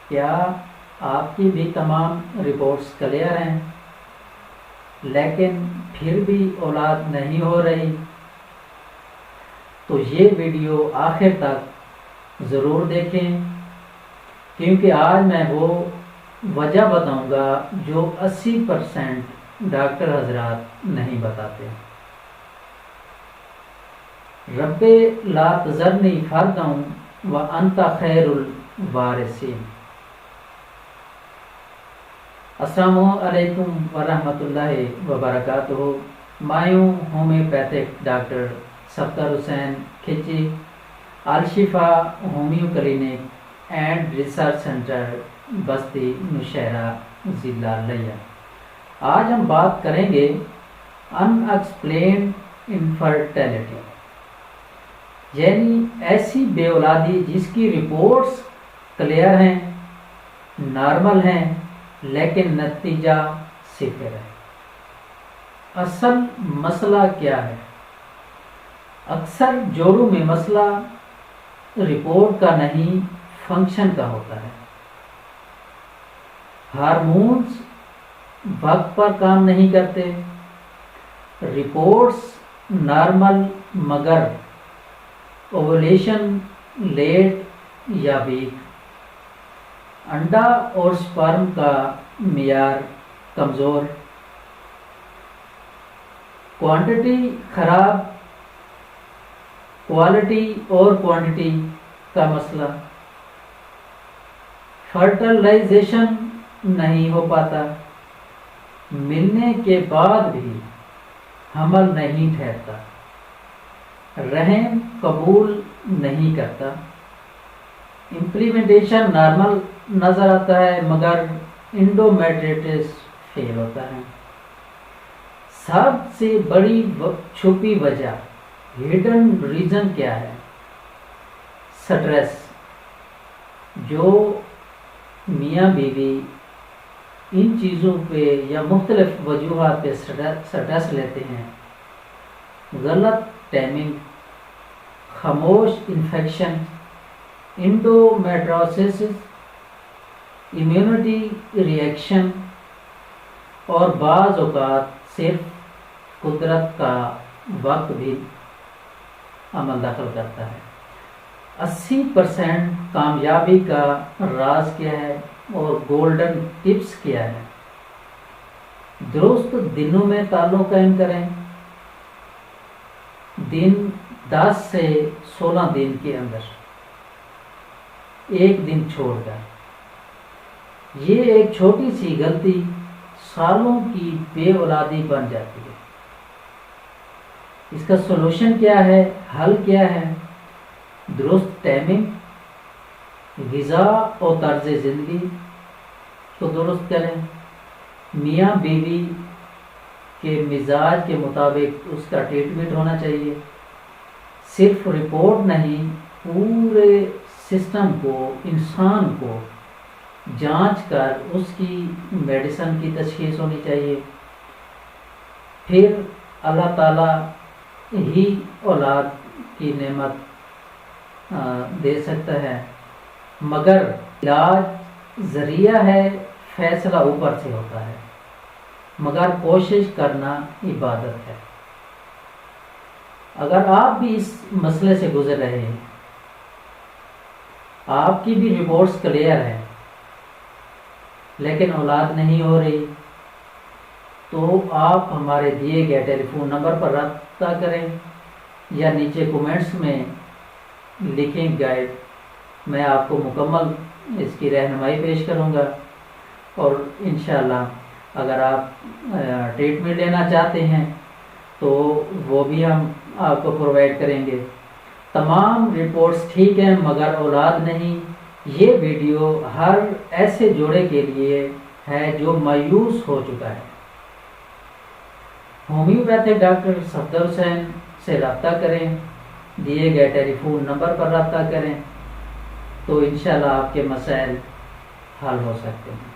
کیا آپ کی بھی تمام رپورٹس کلیئر ہیں لیکن پھر بھی اولاد نہیں ہو رہی؟ تو یہ ویڈیو آخر تک ضرور دیکھیں، کیونکہ آج میں وہ وجہ بتاؤں گا جو 80% ڈاکٹر حضرات نہیں بتاتے۔ رب لا تذرنی فردا وانت خیر الوارثین۔ السلام علیکم ورحمۃ اللہ وبرکاتہ۔ میں ہوں homeopathic doctor Safdar Hussain Khichi, Al Shifa homeo clinic and research centre Basti Nowshera ضلع لیا۔ آج ہم بات کریں گے ان ایکسپلینڈ انفرٹیلٹی، یعنی ایسی بے اولادی جس کی رپورٹس کلیئر ہیں، نارمل ہیں، لیکن نتیجہ صفر ہے۔ اصل مسئلہ کیا ہے؟ اکثر جوڑوں میں مسئلہ رپورٹ کا نہیں، فنکشن کا ہوتا ہے۔ ہارمونز وقت پر کام نہیں کرتے، رپورٹس نارمل مگر اوولیشن لیٹ یا ویک، انڈا اور سپرم کا معیار کمزور، کوانٹٹی خراب، کوالٹی اور کوانٹٹی کا مسئلہ، فرٹلائزیشن نہیں ہو پاتا، ملنے کے بعد بھی حمل نہیں ٹھہرتا، رحم قبول نہیں کرتا، امپلیمنٹیشن نارمل نظر آتا ہے مگر انڈومیٹریٹس فیل ہوتا ہے۔ سب سے بڑی چھپی وجہ، ہڈن ریزن کیا ہے؟ سٹریس۔ جو میاں بیوی ان چیزوں پہ یا مختلف وجوہات پہ سٹریس لیتے ہیں، غلط ٹائمنگ، خاموش انفیکشن، انڈومیٹروسس، امیونٹی ری ایکشن، اور بعض اوقات صرف قدرت کا وقت بھی عمل دخل کرتا ہے۔ 80% کامیابی کا راز کیا ہے اور گولڈن ٹپس کیا ہے؟ درست دنوں میں تعلق قائم کریں، دن 10 سے 16 دن کے اندر، ایک دن چھوڑ کر۔ یہ ایک چھوٹی سی غلطی سالوں کی بے اولادی بن جاتی ہے۔ اس کا سولوشن کیا ہے؟ حل کیا ہے؟ درست ٹائمنگ، غذا اور طرز زندگی کو درست کریں، میاں بیوی کے مزاج کے مطابق اس کا ٹریٹمنٹ ہونا چاہیے۔ صرف رپورٹ نہیں، پورے سسٹم کو، انسان کو جانچ کر اس کی میڈیسن کی تشخیص ہونی چاہیے۔ پھر اللہ تعالیٰ ہی اولاد کی نعمت دے سکتا ہے، مگر علاج ذریعہ ہے، فیصلہ اوپر سے ہوتا ہے، مگر کوشش کرنا عبادت ہے۔ اگر آپ بھی اس مسئلے سے گزر رہے ہیں، آپ کی بھی رپورٹس کلیئر ہیں لیکن اولاد نہیں ہو رہی، تو آپ ہمارے دیے گئے ٹیلی فون نمبر پر رابطہ کریں یا نیچے کومنٹس میں لکھیں گائیڈ، میں آپ کو مکمل اس کی رہنمائی پیش کروں گا، اور انشاءاللہ اگر آپ ٹریٹمنٹ لینا چاہتے ہیں تو وہ بھی ہم آپ کو پرووائڈ کریں گے۔ تمام رپورٹس ٹھیک ہیں مگر اولاد نہیں، یہ ویڈیو ہر ایسے جوڑے کے لیے ہے جو مایوس ہو چکا ہے۔ ہومیوپیتھک ڈاکٹر صفدر حسین سے رابطہ کریں، دیے گئے ٹیلی فون نمبر پر رابطہ کریں، تو انشاءاللہ آپ کے مسائل حل ہو سکتے ہیں۔